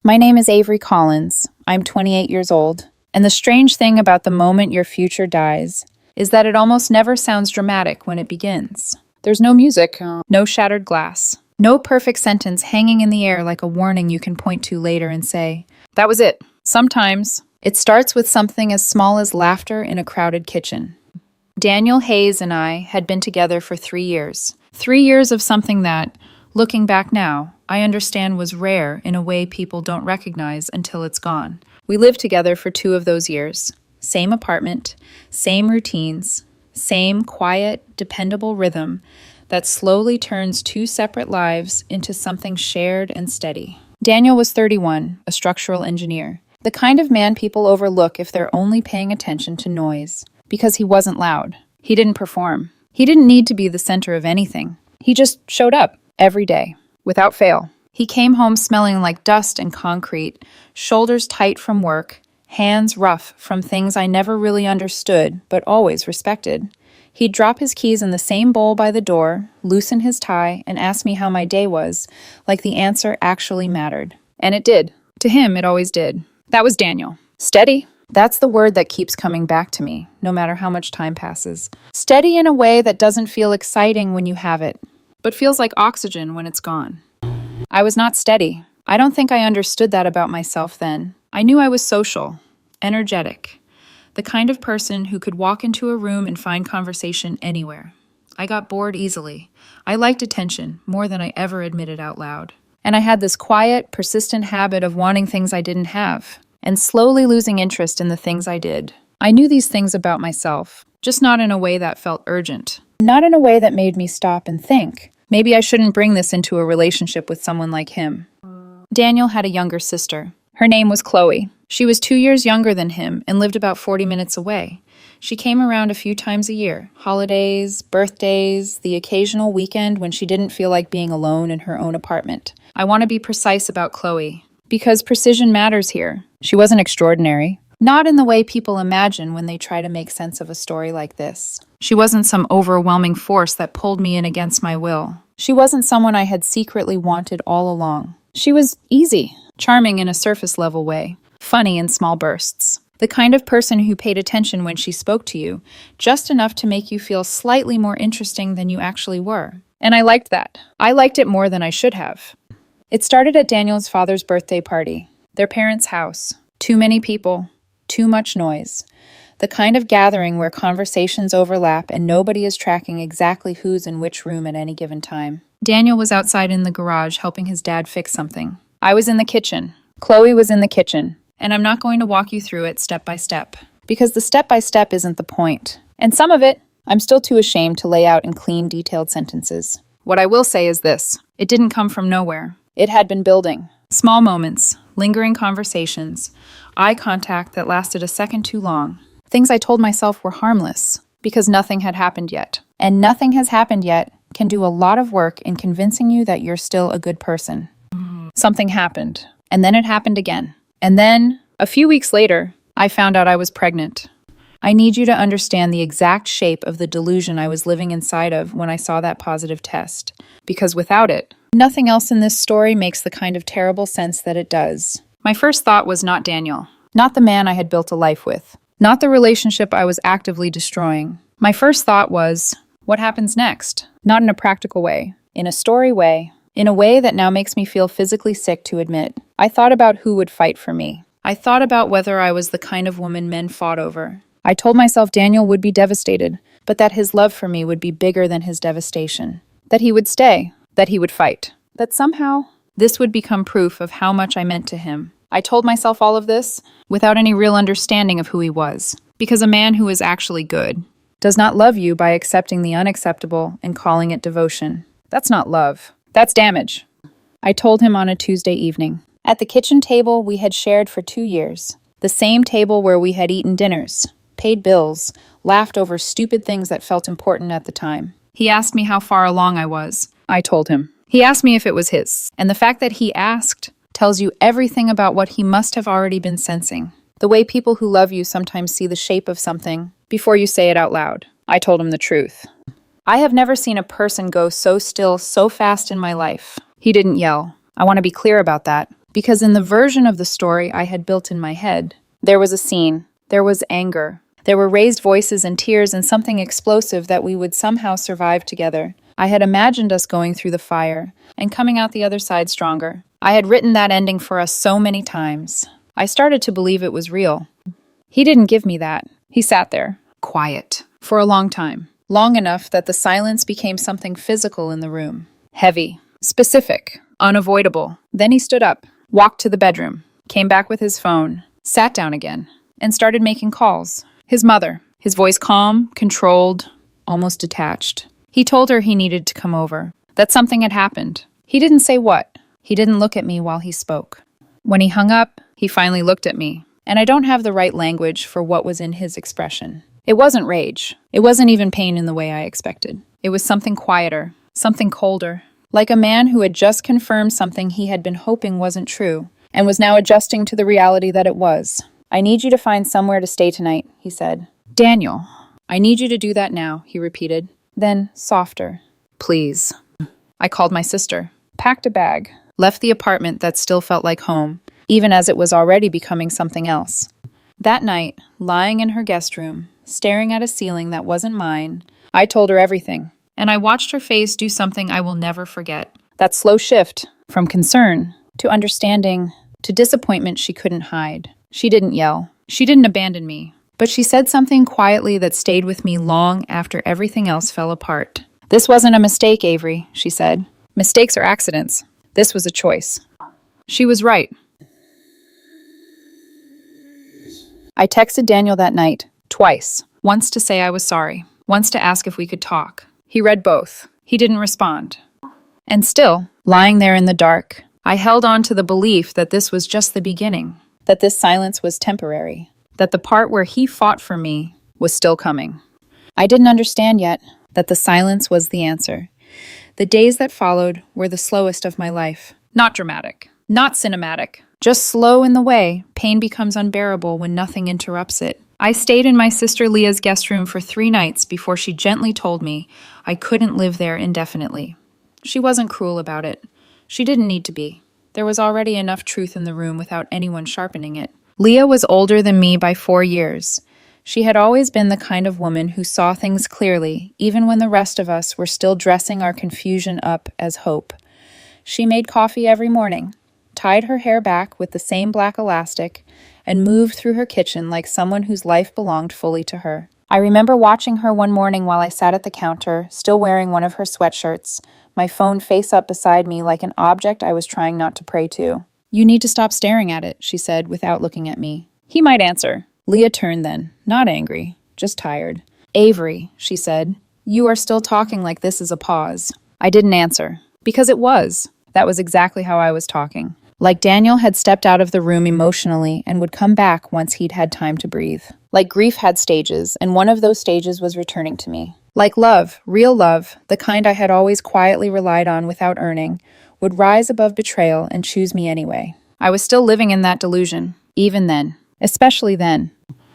My name is Avery Collins. I'm 28 years old. And the strange thing about the moment your future dies is that it almost never sounds dramatic when it begins. There's no music, no shattered glass, no perfect sentence hanging in the air like a warning you can point to later and say, "That was it." Sometimes it starts with something as small as laughter in a crowded kitchen. Daniel Hayes and I had been together for 3 years. 3 years of something that, looking back now, I understand was rare in a way people don't recognize until it's gone. We lived together for 2 of those years. Same apartment, same routines, same quiet, dependable rhythm that slowly turns two separate lives into something shared and steady. Daniel was 31, a structural engineer, the kind of man people overlook if they're only paying attention to noise. Because he wasn't loud. He didn't perform. He didn't need to be the center of anything. He just showed up every day, without fail. He came home smelling like dust and concrete, shoulders tight from work, hands rough from things I never really understood but always respected. He'd drop his keys in the same bowl by the door, loosen his tie, and ask me how my day was, like the answer actually mattered. And it did. To him, it always did. That was Daniel. Steady. That's the word that keeps coming back to me, no matter how much time passes. Steady in a way that doesn't feel exciting when you have it, but feels like oxygen when it's gone. I was not steady. I don't think I understood that about myself then. I knew I was social, energetic, the kind of person who could walk into a room and find conversation anywhere. I got bored easily. I liked attention more than I ever admitted out loud. And I had this quiet, persistent habit of wanting things I didn't have, and slowly losing interest in the things I did. I knew these things about myself, just not in a way that felt urgent. Not in a way that made me stop and think, maybe I shouldn't bring this into a relationship with someone like him. Daniel had a younger sister. Her name was Chloe. She was 2 years younger than him and lived about 40 minutes away. She came around a few times a year, holidays, birthdays, the occasional weekend when she didn't feel like being alone in her own apartment. I want to be precise about Chloe, because precision matters here. She wasn't extraordinary. Not in the way people imagine when they try to make sense of a story like this. She wasn't some overwhelming force that pulled me in against my will. She wasn't someone I had secretly wanted all along. She was easy, charming in a surface-level way, funny in small bursts. The kind of person who paid attention when she spoke to you, just enough to make you feel slightly more interesting than you actually were. And I liked that. I liked it more than I should have. It started at Daniel's father's birthday party. Their parents' house. Too many people. Too much noise. The kind of gathering where conversations overlap and nobody is tracking exactly who's in which room at any given time. Daniel was outside in the garage helping his dad fix something. I was in the kitchen. Chloe was in the kitchen. And I'm not going to walk you through it step by step. Because the step by step isn't the point. And some of it, I'm still too ashamed to lay out in clean, detailed sentences. What I will say is this. It didn't come from nowhere. It had been building. Small moments, lingering conversations, eye contact that lasted a second too long. Things I told myself were harmless, because nothing had happened yet. And nothing has happened yet can do a lot of work in convincing you that you're still a good person. Something happened, and then it happened again. And then, a few weeks later, I found out I was pregnant. I need you to understand the exact shape of the delusion I was living inside of when I saw that positive test. Because without it, nothing else in this story makes the kind of terrible sense that it does. My first thought was not Daniel, not the man I had built a life with, not the relationship I was actively destroying. My first thought was, what happens next? Not in a practical way, in a story way, in a way that now makes me feel physically sick to admit. I thought about who would fight for me. I thought about whether I was the kind of woman men fought over. I told myself Daniel would be devastated, but that his love for me would be bigger than his devastation. That he would stay. That he would fight. That somehow, this would become proof of how much I meant to him. I told myself all of this without any real understanding of who he was. Because a man who is actually good does not love you by accepting the unacceptable and calling it devotion. That's not love. That's damage. I told him on a Tuesday evening. At the kitchen table we had shared for 2 years. The same table where we had eaten dinners, paid bills, laughed over stupid things that felt important at the time. He asked me how far along I was. I told him. He asked me if it was his. And the fact that he asked tells you everything about what he must have already been sensing. The way people who love you sometimes see the shape of something before you say it out loud. I told him the truth. I have never seen a person go so still so fast in my life. He didn't yell. I want to be clear about that. Because in the version of the story I had built in my head, there was a scene, there was anger, there were raised voices and tears and something explosive that we would somehow survive together. I had imagined us going through the fire and coming out the other side stronger. I had written that ending for us so many times. I started to believe it was real. He didn't give me that. He sat there, quiet, for a long time. Long enough that the silence became something physical in the room. Heavy, specific, unavoidable. Then he stood up, walked to the bedroom, came back with his phone, sat down again, and started making calls. His mother, his voice calm, controlled, almost detached. He told her he needed to come over, that something had happened. He didn't say what. He didn't look at me while he spoke. When he hung up, he finally looked at me, and I don't have the right language for what was in his expression. It wasn't rage. It wasn't even pain in the way I expected. It was something quieter, something colder, like a man who had just confirmed something he had been hoping wasn't true, and was now adjusting to the reality that it was. "I need you to find somewhere to stay tonight," he said. "Daniel, I need you to do that now," he repeated. Then, softer. "Please." I called my sister, packed a bag, left the apartment that still felt like home, even as it was already becoming something else. That night, lying in her guest room, staring at a ceiling that wasn't mine, I told her everything, and I watched her face do something I will never forget. That slow shift, from concern to understanding to disappointment she couldn't hide. She didn't yell. She didn't abandon me. But she said something quietly that stayed with me long after everything else fell apart. "This wasn't a mistake, Avery," she said. "Mistakes are accidents. This was a choice." She was right. I texted Daniel that night, twice. Once to say I was sorry. Once to ask if we could talk. He read both. He didn't respond. And still, lying there in the dark, I held on to the belief that this was just the beginning. That this silence was temporary. That the part where he fought for me was still coming. I didn't understand yet that the silence was the answer. The days that followed were the slowest of my life. Not dramatic, not cinematic, just slow in the way pain becomes unbearable when nothing interrupts it. I stayed in my sister Leah's guest room for 3 nights before she gently told me I couldn't live there indefinitely. She wasn't cruel about it. She didn't need to be. There was already enough truth in the room without anyone sharpening it. Leah was older than me by 4 years. She had always been the kind of woman who saw things clearly, even when the rest of us were still dressing our confusion up as hope. She made coffee every morning, tied her hair back with the same black elastic, and moved through her kitchen like someone whose life belonged fully to her. I remember watching her one morning while I sat at the counter, still wearing one of her sweatshirts, my phone face up beside me like an object I was trying not to pray to. "You need to stop staring at it," she said without looking at me. He might answer. Leah turned then, not angry, just tired. "Avery," she said, "you are still talking like this is a pause." I didn't answer, because it was. That was exactly how I was talking. Like Daniel had stepped out of the room emotionally and would come back once he'd had time to breathe. Like grief had stages, and one of those stages was returning to me. Like love, real love, the kind I had always quietly relied on without earning, would rise above betrayal and choose me anyway. I was still living in that delusion, even then, especially then.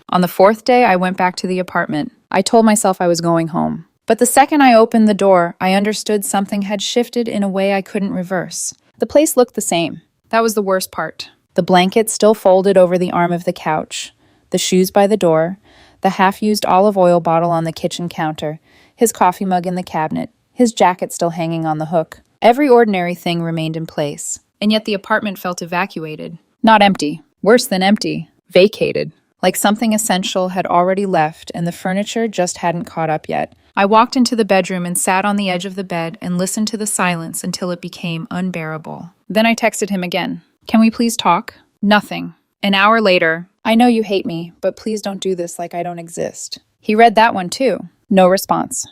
On the 4th day, I went back to the apartment. I told myself I was going home. But the second I opened the door, I understood something had shifted in a way I couldn't reverse. The place looked the same. That was the worst part. The blanket still folded over the arm of the couch, the shoes by the door, the half-used olive oil bottle on the kitchen counter, his coffee mug in the cabinet, his jacket still hanging on the hook. Every ordinary thing remained in place, and yet the apartment felt evacuated. Not empty. Worse than empty. Vacated. Like something essential had already left and the furniture just hadn't caught up yet. I walked into the bedroom and sat on the edge of the bed and listened to the silence until it became unbearable. Then I texted him again. "Can we please talk?" Nothing. An hour later, "I know you hate me, but please don't do this like I don't exist." He read that one too. No response.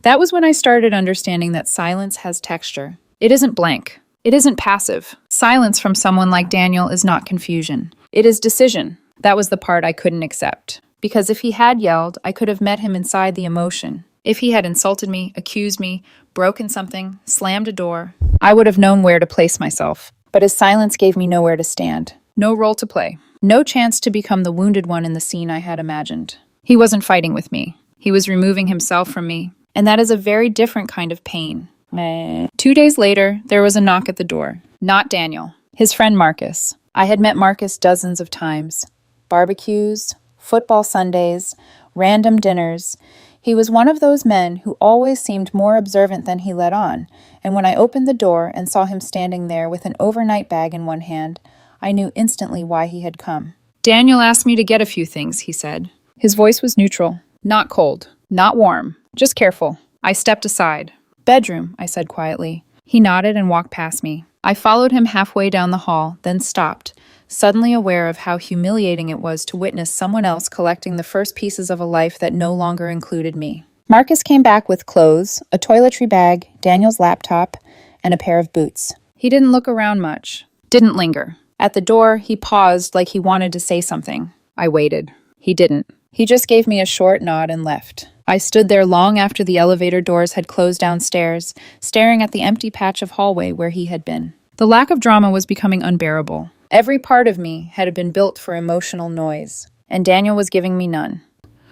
That was when I started understanding that silence has texture. It isn't blank. It isn't passive. Silence from someone like Daniel is not confusion. It is decision. That was the part I couldn't accept. Because if he had yelled, I could have met him inside the emotion. If he had insulted me, accused me, broken something, slammed a door, I would have known where to place myself. But his silence gave me nowhere to stand. No role to play. No chance to become the wounded one in the scene I had imagined. He wasn't fighting with me. He was removing himself from me. And that is a very different kind of pain. 2 days later, there was a knock at the door. Not Daniel. His friend Marcus. I had met Marcus dozens of times. Barbecues, football Sundays, random dinners. He was one of those men who always seemed more observant than he let on, and when I opened the door and saw him standing there with an overnight bag in one hand, I knew instantly why he had come. Daniel asked me to get a few things, he said. His voice was neutral, not cold, not warm, just careful. I stepped aside. Bedroom, I said quietly. He nodded and walked past me. I followed him halfway down the hall, then stopped, suddenly aware of how humiliating it was to witness someone else collecting the first pieces of a life that no longer included me. Marcus came back with clothes, a toiletry bag, Daniel's laptop, and a pair of boots. He didn't look around much, didn't linger. At the door, he paused like he wanted to say something. I waited. He didn't. He just gave me a short nod and left. I stood there long after the elevator doors had closed downstairs, staring at the empty patch of hallway where he had been. The lack of drama was becoming unbearable. Every part of me had been built for emotional noise, and Daniel was giving me none.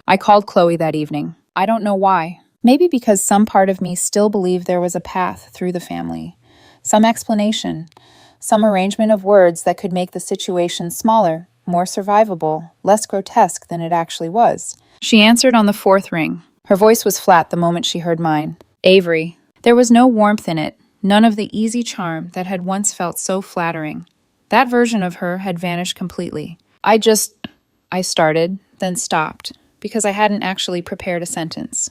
I called Chloe that evening. I don't know why. Maybe because some part of me still believed there was a path through the family. Some explanation, some arrangement of words that could make the situation smaller, more survivable, less grotesque than it actually was. She answered on the fourth ring. Her voice was flat the moment she heard mine. Avery. There was no warmth in it, none of the easy charm that had once felt so flattering. That version of her had vanished completely. I started, then stopped, because I hadn't actually prepared a sentence.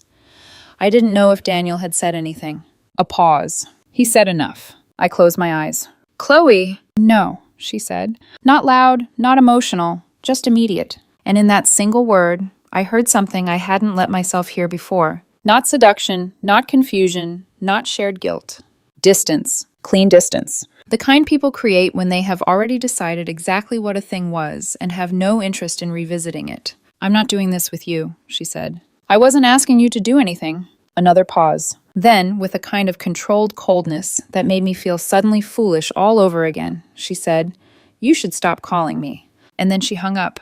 I didn't know if Daniel had said anything. A pause. He said enough. I closed my eyes. Chloe! No, she said. Not loud, not emotional, just immediate. And in that single word, I heard something I hadn't let myself hear before. Not seduction, not confusion, not shared guilt. Distance. Clean distance. The kind people create when they have already decided exactly what a thing was and have no interest in revisiting it. I'm not doing this with you, she said. I wasn't asking you to do anything. Another pause. Then, with a kind of controlled coldness that made me feel suddenly foolish all over again, she said, You should stop calling me. And then she hung up.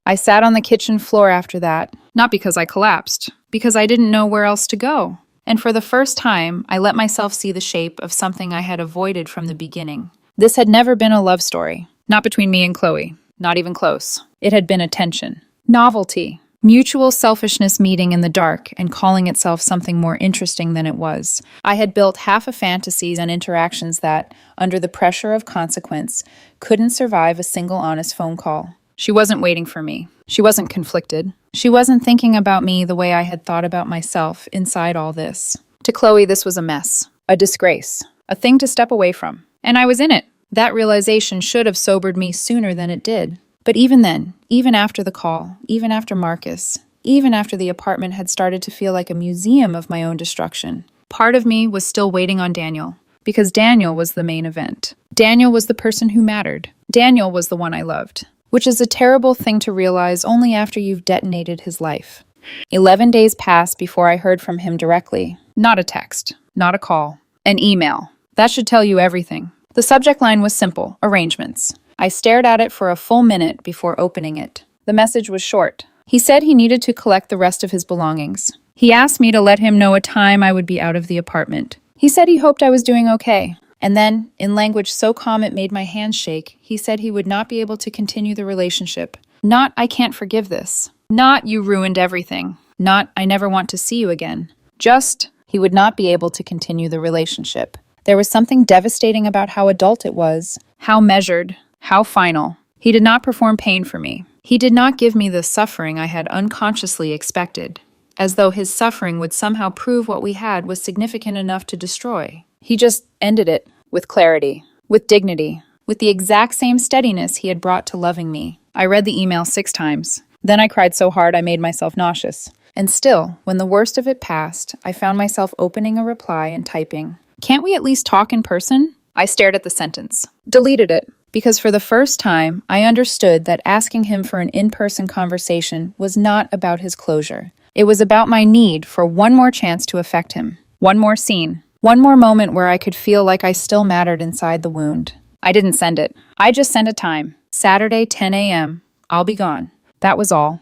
I sat on the kitchen floor after that, not because I collapsed, because I didn't know where else to go. And for the first time, I let myself see the shape of something I had avoided from the beginning. This had never been a love story, not between me and Chloe, not even close. It had been a tension, novelty, mutual selfishness meeting in the dark and calling itself something more interesting than it was. I had built half of fantasies and interactions that, under the pressure of consequence, couldn't survive a single honest phone call. She wasn't waiting for me. She wasn't conflicted. She wasn't thinking about me the way I had thought about myself inside all this. To Chloe, this was a mess, a disgrace, a thing to step away from. And I was in it. That realization should have sobered me sooner than it did. But even then, even after the call, even after Marcus, even after the apartment had started to feel like a museum of my own destruction, part of me was still waiting on Daniel. Because Daniel was the main event. Daniel was the person who mattered. Daniel was the one I loved. Which is a terrible thing to realize only after you've detonated his life. 11 days passed before I heard from him directly. Not a text, not a call, an email. That should tell you everything. The subject line was simple, arrangements. I stared at it for a full minute before opening it. The message was short. He said he needed to collect the rest of his belongings. He asked me to let him know a time I would be out of the apartment. He said he hoped I was doing okay. And then, in language so calm it made my hands shake, he said he would not be able to continue the relationship. Not, I can't forgive this. Not, you ruined everything. Not, I never want to see you again. Just, he would not be able to continue the relationship. There was something devastating about how adult it was, how measured, how final. He did not perform pain for me. He did not give me the suffering I had unconsciously expected, as though his suffering would somehow prove what we had was significant enough to destroy. He just ended it with clarity, with dignity, with the exact same steadiness he had brought to loving me. I read the email 6 times. Then I cried so hard I made myself nauseous. And still, when the worst of it passed, I found myself opening a reply and typing, "Can't we at least talk in person?" I stared at the sentence, deleted it, because for the first time, I understood that asking him for an in-person conversation was not about his closure. It was about my need for one more chance to affect him, one more scene. One more moment where I could feel like I still mattered inside the wound. I didn't send it. I just sent a time. Saturday, 10 a.m. I'll be gone. That was all.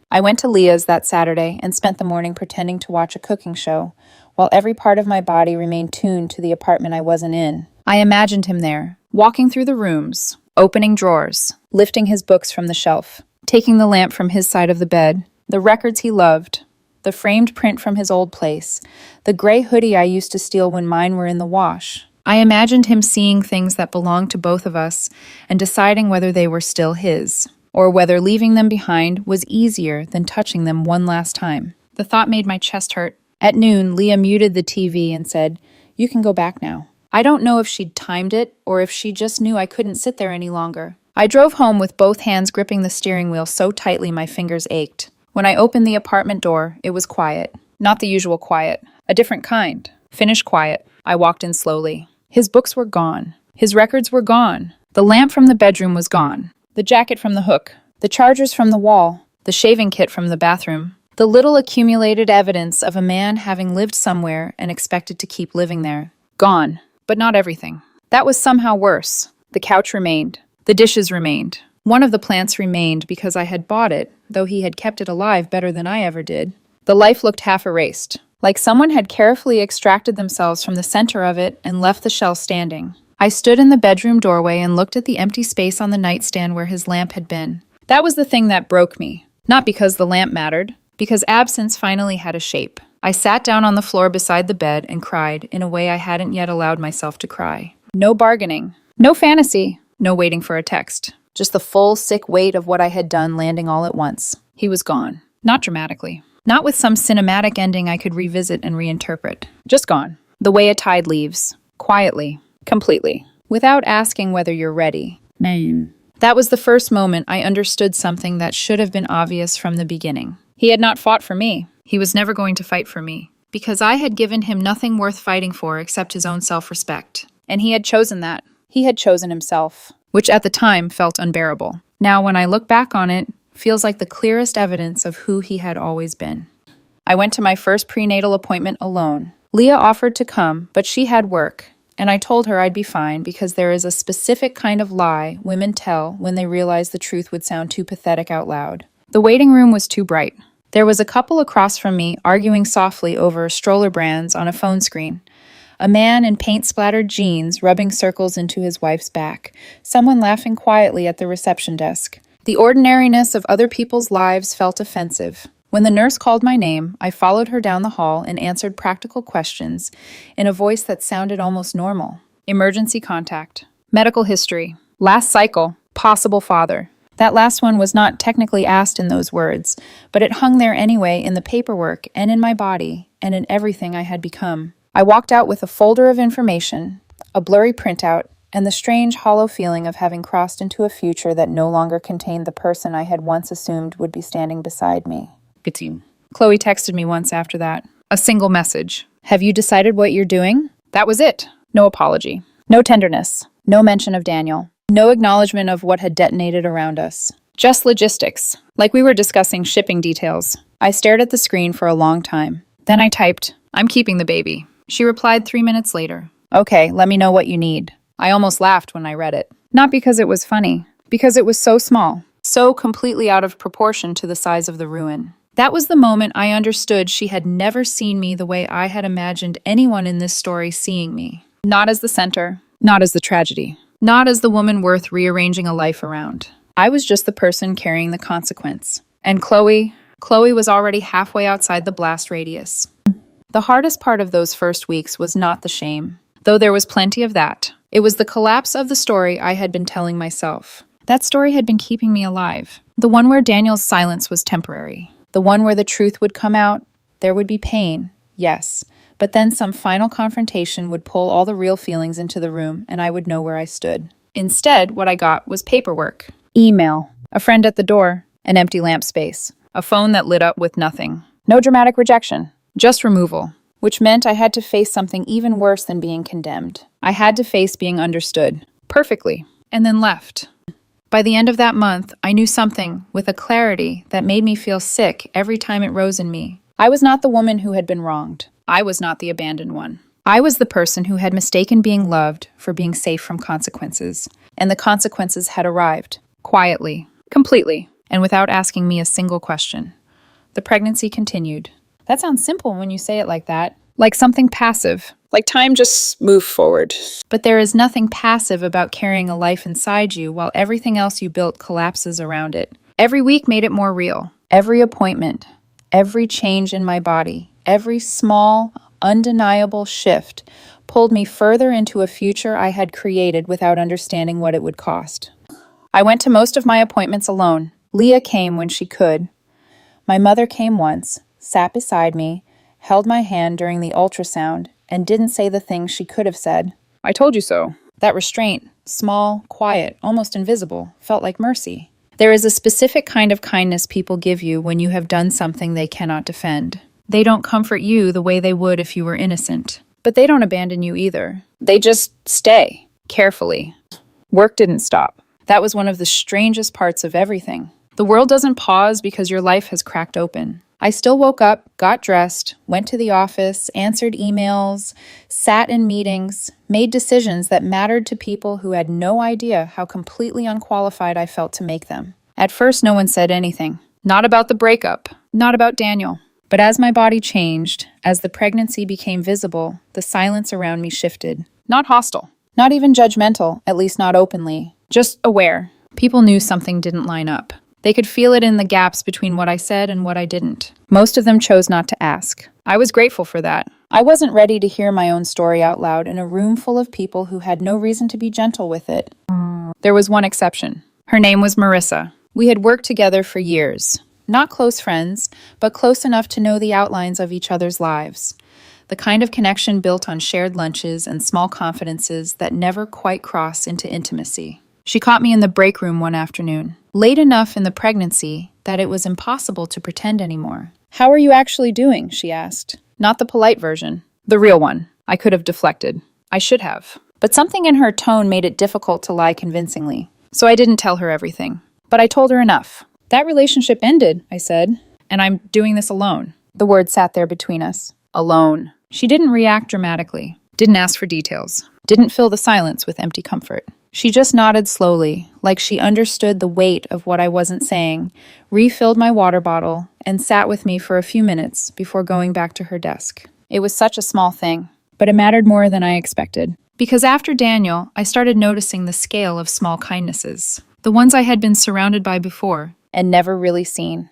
I went to Leah's that Saturday and spent the morning pretending to watch a cooking show, while every part of my body remained tuned to the apartment I wasn't in. I imagined him there, walking through the rooms, opening drawers, lifting his books from the shelf, taking the lamp from his side of the bed, the records he loved, the framed print from his old place, the gray hoodie I used to steal when mine were in the wash. I imagined him seeing things that belonged to both of us and deciding whether they were still his, or whether leaving them behind was easier than touching them one last time. The thought made my chest hurt. At noon, Leah muted the TV and said, "You can go back now." I don't know if she'd timed it or if she just knew I couldn't sit there any longer. I drove home with both hands gripping the steering wheel so tightly my fingers ached. When I opened the apartment door, it was quiet. Not the usual quiet, a different kind. Finished quiet. I walked in slowly. His books were gone. His records were gone. The lamp from the bedroom was gone. The jacket from the hook. The chargers from the wall. The shaving kit from the bathroom. The little accumulated evidence of a man having lived somewhere and expected to keep living there. Gone. But not everything. That was somehow worse. The couch remained. The dishes remained. One of the plants remained because I had bought it, though he had kept it alive better than I ever did. The life looked half erased, like someone had carefully extracted themselves from the center of it and left the shell standing. I stood in the bedroom doorway and looked at the empty space on the nightstand where his lamp had been. That was the thing that broke me. Not because the lamp mattered, because absence finally had a shape. I sat down on the floor beside the bed and cried in a way I hadn't yet allowed myself to cry. No bargaining. No fantasy. No waiting for a text. Just the full, sick weight of what I had done landing all at once. He was gone. Not dramatically. Not with some cinematic ending I could revisit and reinterpret. Just gone. The way a tide leaves. Quietly. Completely. Without asking whether you're ready. Name. That was the first moment I understood something that should have been obvious from the beginning. He had not fought for me. He was never going to fight for me. Because I had given him nothing worth fighting for except his own self-respect. And he had chosen that. He had chosen himself. Which at the time felt unbearable. Now, when I look back on it, feels like the clearest evidence of who he had always been. I went to my first prenatal appointment alone. Leah offered to come, but she had work, and I told her I'd be fine because there is a specific kind of lie women tell when they realize the truth would sound too pathetic out loud. The waiting room was too bright. There was a couple across from me arguing softly over stroller brands on a phone screen. A man in paint-splattered jeans rubbing circles into his wife's back. Someone laughing quietly at the reception desk. The ordinariness of other people's lives felt offensive. When the nurse called my name, I followed her down the hall and answered practical questions in a voice that sounded almost normal. Emergency contact. Medical history. Last cycle. Possible father. That last one was not technically asked in those words, but it hung there anyway in the paperwork and in my body and in everything I had become. I walked out with a folder of information, a blurry printout, and the strange, hollow feeling of having crossed into a future that no longer contained the person I had once assumed would be standing beside me. Chloe texted me once after that. A single message. "Have you decided what you're doing?" That was it. No apology. No tenderness. No mention of Daniel. No acknowledgement of what had detonated around us. Just logistics. Like we were discussing shipping details. I stared at the screen for a long time. Then I typed, "I'm keeping the baby." She replied 3 minutes later. "Okay, let me know what you need." I almost laughed when I read it. Not because it was funny, because it was so small, so completely out of proportion to the size of the ruin. That was the moment I understood she had never seen me the way I had imagined anyone in this story seeing me. Not as the center, not as the tragedy, not as the woman worth rearranging a life around. I was just the person carrying the consequence. And Chloe was already halfway outside the blast radius. The hardest part of those first weeks was not the shame, though there was plenty of that. It was the collapse of the story I had been telling myself. That story had been keeping me alive. The one where Daniel's silence was temporary. The one where the truth would come out. There would be pain, yes, but then some final confrontation would pull all the real feelings into the room and I would know where I stood. Instead, what I got was paperwork, email, a friend at the door, an empty lamp space, a phone that lit up with nothing. No dramatic rejection. Just removal, which meant I had to face something even worse than being condemned. I had to face being understood, perfectly, and then left. By the end of that month, I knew something with a clarity that made me feel sick every time it rose in me. I was not the woman who had been wronged. I was not the abandoned one. I was the person who had mistaken being loved for being safe from consequences, and the consequences had arrived, quietly, completely, and without asking me a single question. The pregnancy continued. That sounds simple when you say it like that. Like something passive. Like time just moved forward. But there is nothing passive about carrying a life inside you while everything else you built collapses around it. Every week made it more real. Every appointment, every change in my body, every small, undeniable shift pulled me further into a future I had created without understanding what it would cost. I went to most of my appointments alone. Leah came when she could. My mother came once, sat beside me, held my hand during the ultrasound, and didn't say the things she could have said. I told you so. That restraint, small, quiet, almost invisible, felt like mercy. There is a specific kind of kindness people give you when you have done something they cannot defend. They don't comfort you the way they would if you were innocent. But they don't abandon you either. They just stay, carefully. Work didn't stop. That was one of the strangest parts of everything. The world doesn't pause because your life has cracked open. I still woke up, got dressed, went to the office, answered emails, sat in meetings, made decisions that mattered to people who had no idea how completely unqualified I felt to make them. At first, no one said anything. Not about the breakup, not about Daniel. But as my body changed, as the pregnancy became visible, the silence around me shifted. Not hostile, not even judgmental, at least not openly, just aware. People knew something didn't line up. They could feel it in the gaps between what I said and what I didn't. Most of them chose not to ask. I was grateful for that. I wasn't ready to hear my own story out loud in a room full of people who had no reason to be gentle with it. There was one exception. Her name was Marissa. We had worked together for years. Not close friends, but close enough to know the outlines of each other's lives. The kind of connection built on shared lunches and small confidences that never quite cross into intimacy. She caught me in the break room one afternoon, late enough in the pregnancy that it was impossible to pretend anymore. "How are you actually doing?" she asked. Not the polite version, the real one. I could have deflected. I should have. But something in her tone made it difficult to lie convincingly. So I didn't tell her everything. But I told her enough. "That relationship ended," I said, "and I'm doing this alone." The word sat there between us. Alone. She didn't react dramatically, didn't ask for details, didn't fill the silence with empty comfort. She just nodded slowly, like she understood the weight of what I wasn't saying, refilled my water bottle, and sat with me for a few minutes before going back to her desk. It was such a small thing, but it mattered more than I expected. Because after Daniel, I started noticing the scale of small kindnesses, the ones I had been surrounded by before and never really seen.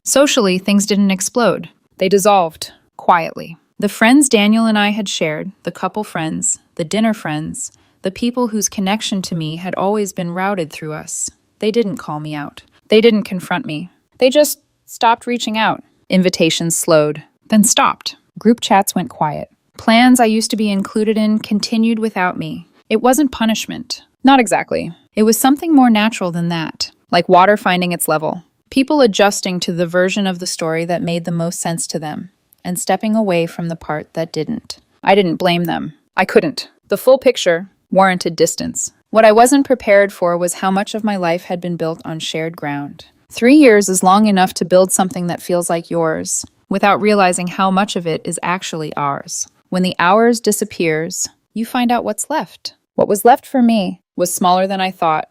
Socially, things didn't explode. They dissolved, quietly. The friends Daniel and I had shared, the couple friends, the dinner friends, the people whose connection to me had always been routed through us. They didn't call me out. They didn't confront me. They just stopped reaching out. Invitations slowed, then stopped. Group chats went quiet. Plans I used to be included in continued without me. It wasn't punishment. Not exactly. It was something more natural than that, like water finding its level. People adjusting to the version of the story that made the most sense to them, and stepping away from the part that didn't. I didn't blame them. I couldn't. The full picture warranted distance. What I wasn't prepared for was how much of my life had been built on shared ground. 3 years is long enough to build something that feels like yours, without realizing how much of it is actually ours. When the ours disappears, you find out what's left. What was left for me was smaller than I thought.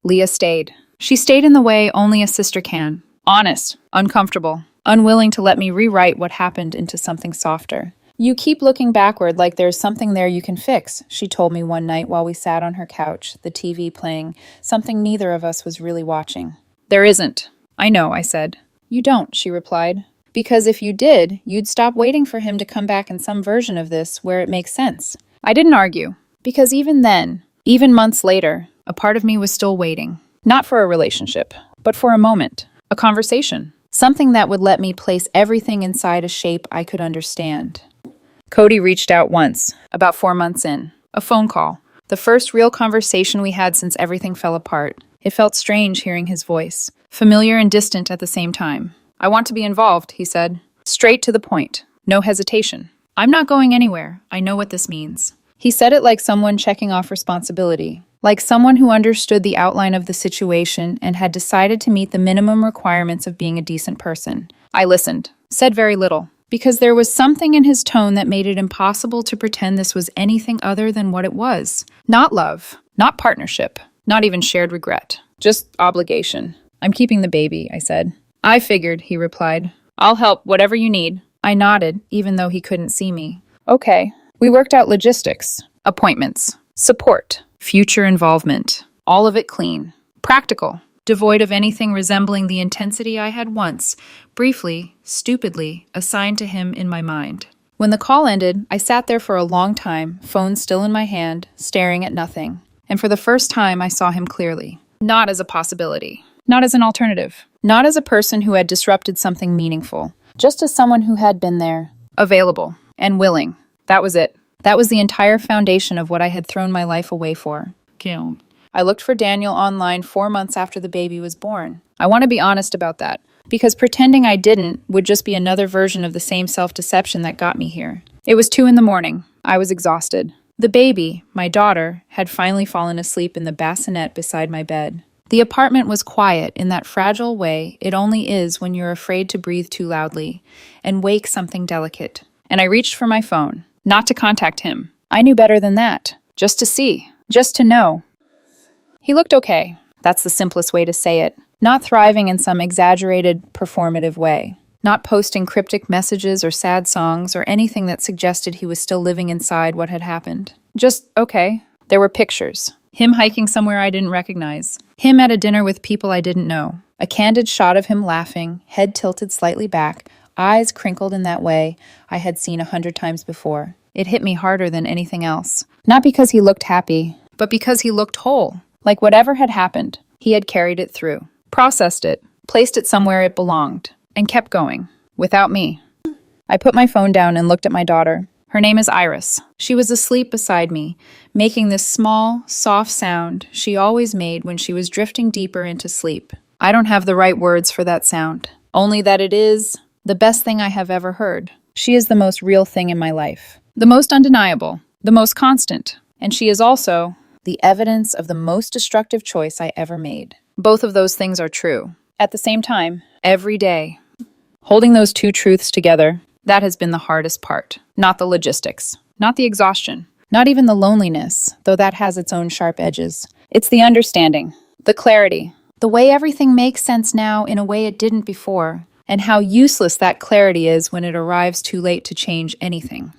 Leah stayed. She stayed in the way only a sister can. Honest, uncomfortable, unwilling to let me rewrite what happened into something softer. "You keep looking backward like there's something there you can fix," she told me one night while we sat on her couch, the TV playing, something neither of us was really watching. "There isn't." "I know," I said. "You don't," she replied. "Because if you did, you'd stop waiting for him to come back in some version of this where it makes sense." I didn't argue, because even then, even months later, a part of me was still waiting. Not for a relationship, but for a moment, a conversation, something that would let me place everything inside a shape I could understand. Cody reached out once, about 4 months in. A phone call. The first real conversation we had since everything fell apart. It felt strange hearing his voice, familiar and distant at the same time. "I want to be involved," he said. Straight to the point. No hesitation. "I'm not going anywhere. I know what this means." He said it like someone checking off responsibility, like someone who understood the outline of the situation and had decided to meet the minimum requirements of being a decent person. I listened, said very little, because there was something in his tone that made it impossible to pretend this was anything other than what it was. Not love, not partnership, not even shared regret, just obligation. "I'm keeping the baby," I said. "I figured," he replied. "I'll help whatever you need." I nodded, even though he couldn't see me. Okay. We worked out logistics, appointments, support, future involvement. All of it clean, practical, devoid of anything resembling the intensity I had once, briefly, stupidly, assigned to him in my mind. When the call ended, I sat there for a long time, phone still in my hand, staring at nothing. And for the first time, I saw him clearly. Not as a possibility. Not as an alternative. Not as a person who had disrupted something meaningful. Just as someone who had been there. Available. And willing. That was it. That was the entire foundation of what I had thrown my life away for. Killed. I looked for Daniel online 4 months after the baby was born. I want to be honest about that, because pretending I didn't would just be another version of the same self-deception that got me here. It was 2 a.m. I was exhausted. The baby, my daughter, had finally fallen asleep in the bassinet beside my bed. The apartment was quiet in that fragile way it only is when you're afraid to breathe too loudly and wake something delicate. And I reached for my phone, not to contact him. I knew better than that. Just to see. Just to know. He looked okay. That's the simplest way to say it. Not thriving in some exaggerated, performative way. Not posting cryptic messages or sad songs or anything that suggested he was still living inside what had happened. Just okay. There were pictures. Him hiking somewhere I didn't recognize. Him at a dinner with people I didn't know. A candid shot of him laughing, head tilted slightly back, eyes crinkled in that way I had seen 100 times before. It hit me harder than anything else. Not because he looked happy, but because he looked whole. Like whatever had happened, he had carried it through, processed it, placed it somewhere it belonged, and kept going, without me. I put my phone down and looked at my daughter. Her name is Iris. She was asleep beside me, making this small, soft sound she always made when she was drifting deeper into sleep. I don't have the right words for that sound, only that it is the best thing I have ever heard. She is the most real thing in my life, the most undeniable, the most constant, and she is also the evidence of the most destructive choice I ever made. Both of those things are true. At the same time, every day. Holding those two truths together, that has been the hardest part. Not the logistics, not the exhaustion, not even the loneliness, though that has its own sharp edges. It's the understanding, the clarity, the way everything makes sense now in a way it didn't before, and how useless that clarity is when it arrives too late to change anything.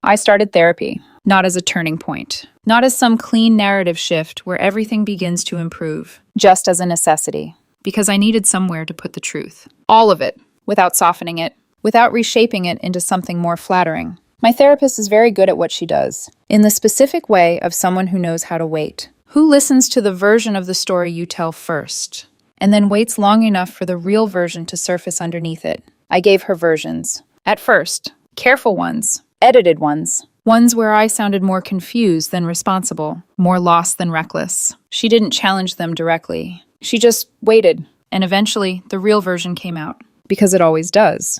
I started therapy, not as a turning point, not as some clean narrative shift where everything begins to improve, just as a necessity, because I needed somewhere to put the truth. All of it, without softening it, without reshaping it into something more flattering. My therapist is very good at what she does, in the specific way of someone who knows how to wait, who listens to the version of the story you tell first, and then waits long enough for the real version to surface underneath it. I gave her versions. At first, careful ones, edited ones. Ones where I sounded more confused than responsible, more lost than reckless. She didn't challenge them directly. She just waited, and eventually the real version came out. Because it always does.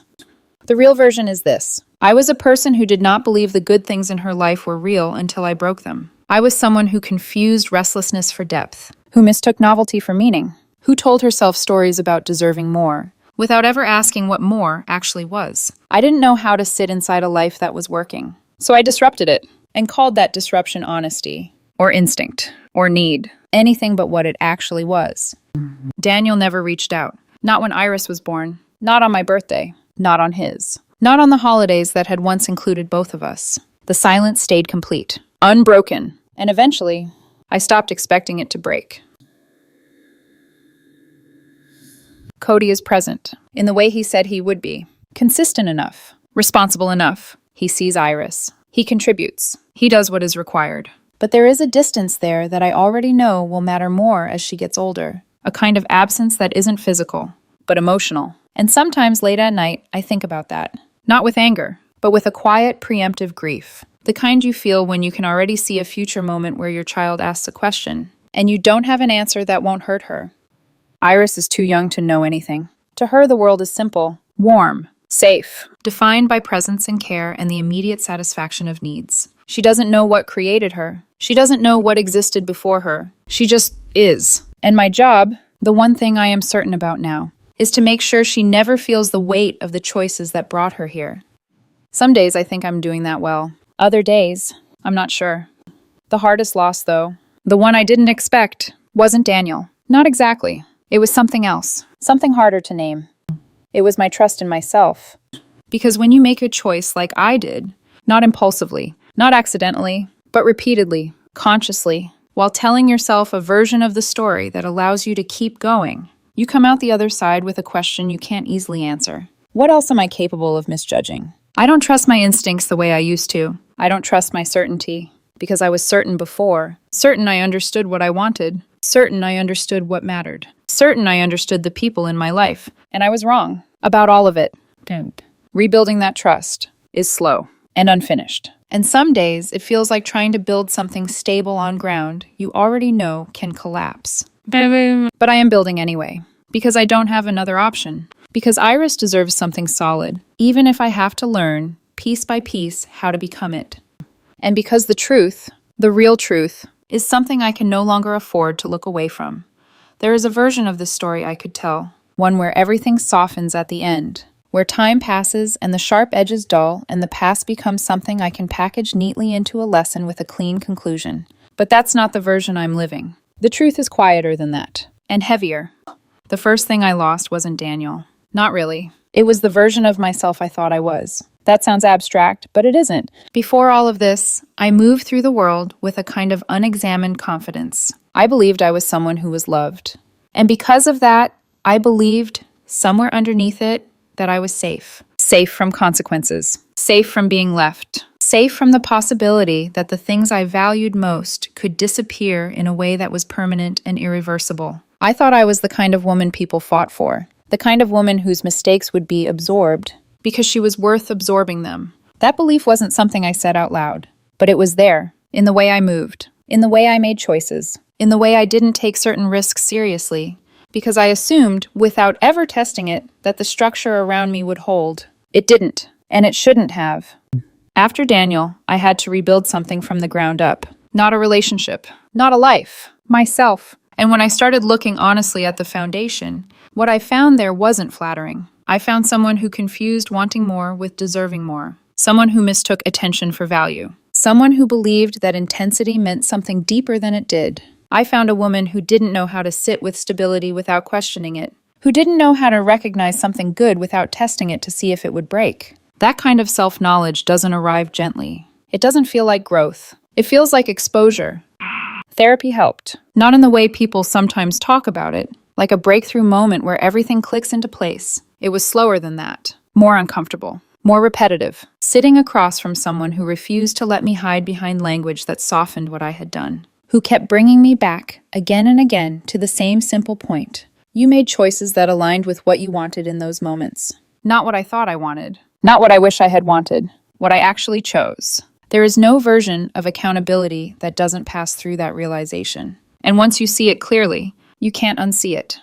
The real version is this. I was a person who did not believe the good things in her life were real until I broke them. I was someone who confused restlessness for depth, who mistook novelty for meaning, who told herself stories about deserving more, without ever asking what more actually was. I didn't know how to sit inside a life that was working. So I disrupted it, and called that disruption honesty, or instinct, or need, anything but what it actually was. Daniel never reached out. Not when Iris was born, not on my birthday, not on his, not on the holidays that had once included both of us. The silence stayed complete, unbroken, and eventually, I stopped expecting it to break. Cody is present, in the way he said he would be, consistent enough, responsible enough. He sees Iris. He contributes. He does what is required. But there is a distance there that I already know will matter more as she gets older. A kind of absence that isn't physical, but emotional. And sometimes late at night, I think about that. Not with anger, but with a quiet, preemptive grief. The kind you feel when you can already see a future moment where your child asks a question, and you don't have an answer that won't hurt her. Iris is too young to know anything. To her, the world is simple, warm, safe, defined by presence and care and the immediate satisfaction of needs. She doesn't know what created her. She doesn't know what existed before her. She just is. And my job, the one thing I am certain about now, is to make sure she never feels the weight of the choices that brought her here. Some days I think I'm doing that well. Other days, I'm not sure. The hardest loss, though, the one I didn't expect, wasn't Daniel. Not exactly. It was something else. Something harder to name. It was my trust in myself. Because when you make a choice like I did, not impulsively, not accidentally, but repeatedly, consciously, while telling yourself a version of the story that allows you to keep going, you come out the other side with a question you can't easily answer. What else am I capable of misjudging? I don't trust my instincts the way I used to. I don't trust my certainty, because I was certain before. Certain I understood what I wanted. Certain I understood what mattered. Certain I understood the people in my life. And I was wrong about all of it. Rebuilding that trust is slow and unfinished. And some days it feels like trying to build something stable on ground you already know can collapse. But I am building anyway, because I don't have another option. Because Iris deserves something solid, even if I have to learn, piece by piece, how to become it. And because the truth, the real truth, is something I can no longer afford to look away from. There is a version of this story I could tell, one where everything softens at the end, where time passes and the sharp edges dull and the past becomes something I can package neatly into a lesson with a clean conclusion. But that's not the version I'm living. The truth is quieter than that, and heavier. The first thing I lost wasn't Daniel. Not really. It was the version of myself I thought I was. That sounds abstract, but it isn't. Before all of this, I moved through the world with a kind of unexamined confidence. I believed I was someone who was loved. And because of that, I believed, somewhere underneath it, that I was safe. Safe from consequences. Safe from being left. Safe from the possibility that the things I valued most could disappear in a way that was permanent and irreversible. I thought I was the kind of woman people fought for. The kind of woman whose mistakes would be absorbed because she was worth absorbing them. That belief wasn't something I said out loud, but it was there, in the way I moved, in the way I made choices, in the way I didn't take certain risks seriously, because I assumed, without ever testing it, that the structure around me would hold. It didn't, and it shouldn't have. After Daniel, I had to rebuild something from the ground up. Not a relationship, not a life, myself. And when I started looking honestly at the foundation, what I found there wasn't flattering. I found someone who confused wanting more with deserving more. Someone who mistook attention for value. Someone who believed that intensity meant something deeper than it did. I found a woman who didn't know how to sit with stability without questioning it. Who didn't know how to recognize something good without testing it to see if it would break. That kind of self-knowledge doesn't arrive gently. It doesn't feel like growth. It feels like exposure. Therapy helped. Not in the way people sometimes talk about it, like a breakthrough moment where everything clicks into place. It was slower than that. More uncomfortable. More repetitive. Sitting across from someone who refused to let me hide behind language that softened what I had done. Who kept bringing me back, again and again, to the same simple point. You made choices that aligned with what you wanted in those moments. Not what I thought I wanted. Not what I wish I had wanted. What I actually chose. There is no version of accountability that doesn't pass through that realization. And once you see it clearly, you can't unsee it.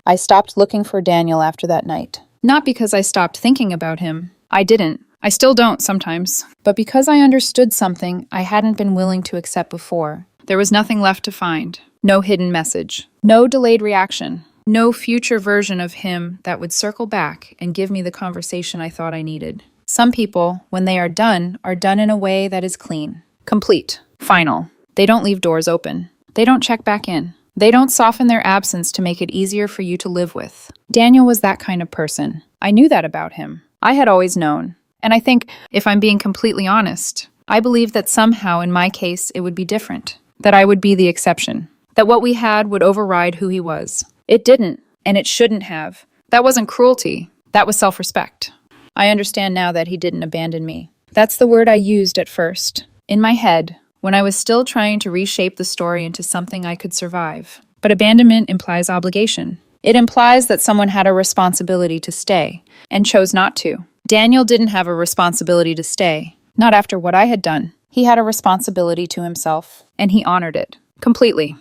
I stopped looking for Daniel after that night. Not because I stopped thinking about him. I didn't. I still don't sometimes. But because I understood something I hadn't been willing to accept before. There was nothing left to find. No hidden message. No delayed reaction. No future version of him that would circle back and give me the conversation I thought I needed. Some people, when they are done in a way that is clean, complete, final. They don't leave doors open. They don't check back in. They don't soften their absence to make it easier for you to live with. Daniel was that kind of person. I knew that about him. I had always known. And I think, if I'm being completely honest, I believe that somehow in my case it would be different. That I would be the exception. That what we had would override who he was. It didn't, and it shouldn't have. That wasn't cruelty. That was self-respect. I understand now that he didn't abandon me. That's the word I used at first. In my head, when I was still trying to reshape the story into something I could survive. But abandonment implies obligation. It implies that someone had a responsibility to stay, and chose not to. Daniel didn't have a responsibility to stay. Not after what I had done. He had a responsibility to himself, and he honored it. Completely.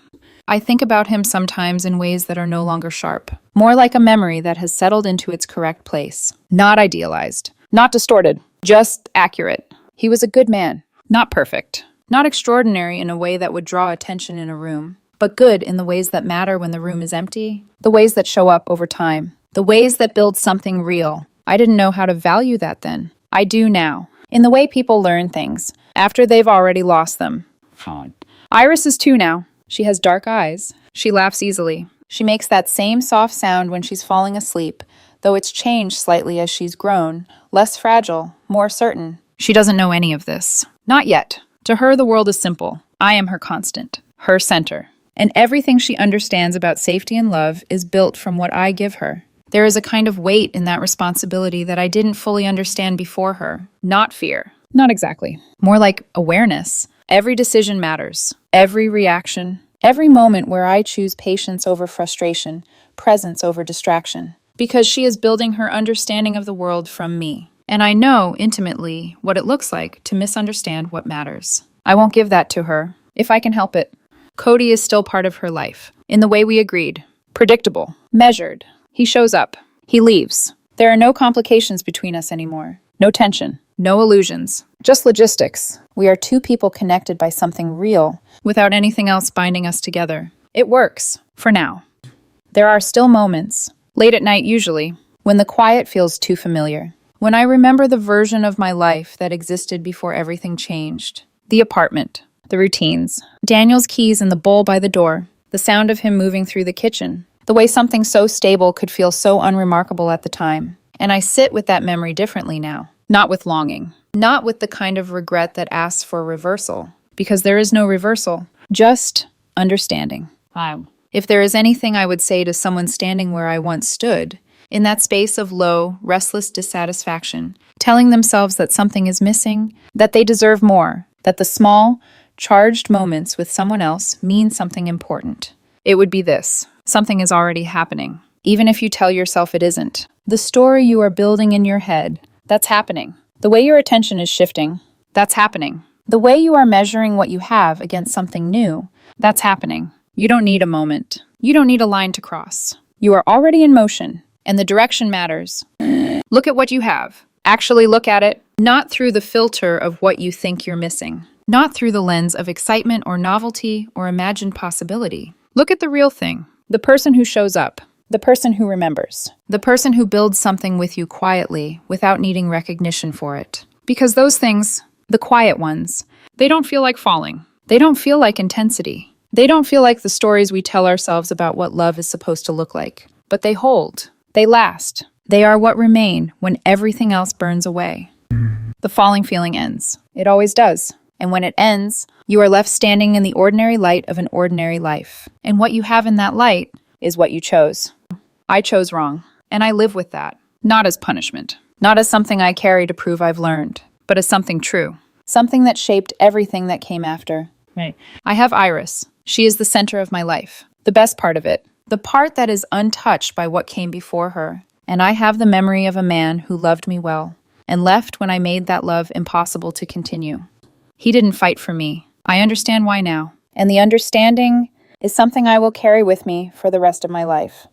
I think about him sometimes in ways that are no longer sharp. More like a memory that has settled into its correct place. Not idealized. Not distorted. Just accurate. He was a good man. Not perfect. Not extraordinary in a way that would draw attention in a room. But good in the ways that matter when the room is empty. The ways that show up over time. The ways that build something real. I didn't know how to value that then. I do now. In the way people learn things. After they've already lost them. Iris is 2 now. She has dark eyes. She laughs easily. She makes that same soft sound when she's falling asleep, though it's changed slightly as she's grown, less fragile, more certain. She doesn't know any of this. Not yet. To her, the world is simple. I am her constant, her center. And everything she understands about safety and love is built from what I give her. There is a kind of weight in that responsibility that I didn't fully understand before her. Not fear. Not exactly. More like awareness. Every decision matters. Every reaction. Every moment where I choose patience over frustration, presence over distraction. Because she is building her understanding of the world from me. And I know intimately what it looks like to misunderstand what matters. I won't give that to her, if I can help it. Cody is still part of her life, in the way we agreed. Predictable. Measured. He shows up. He leaves. There are no complications between us anymore. No tension. No illusions. Just logistics. We are two people connected by something real, without anything else binding us together. It works. For now. There are still moments, late at night usually, when the quiet feels too familiar. When I remember the version of my life that existed before everything changed. The apartment. The routines. Daniel's keys in the bowl by the door. The sound of him moving through the kitchen. The way something so stable could feel so unremarkable at the time. And I sit with that memory differently now. Not with longing. Not with the kind of regret that asks for reversal. Because there is no reversal. Just understanding. If there is anything I would say to someone standing where I once stood, in that space of low, restless dissatisfaction, telling themselves that something is missing, that they deserve more, that the small, charged moments with someone else mean something important, it would be this. Something is already happening, even if you tell yourself it isn't. The story you are building in your head, that's happening. The way your attention is shifting, that's happening. The way you are measuring what you have against something new, that's happening. You don't need a moment. You don't need a line to cross. You are already in motion, and the direction matters. Look at what you have. Actually look at it, not through the filter of what you think you're missing, not through the lens of excitement or novelty or imagined possibility. Look at the real thing. The person who shows up, the person who remembers, the person who builds something with you quietly without needing recognition for it. Because those things, the quiet ones, they don't feel like falling. They don't feel like intensity. They don't feel like the stories we tell ourselves about what love is supposed to look like. But they hold. They last. They are what remain when everything else burns away. The falling feeling ends. It always does. And when it ends, you are left standing in the ordinary light of an ordinary life. And what you have in that light is what you chose. I chose wrong, and I live with that. Not as punishment. Not as something I carry to prove I've learned, but as something true. Something that shaped everything that came after. Right. I have Iris. She is the center of my life. The best part of it. The part that is untouched by what came before her. And I have the memory of a man who loved me well, and left when I made that love impossible to continue. He didn't fight for me. I understand why now. And the understanding is something I will carry with me for the rest of my life.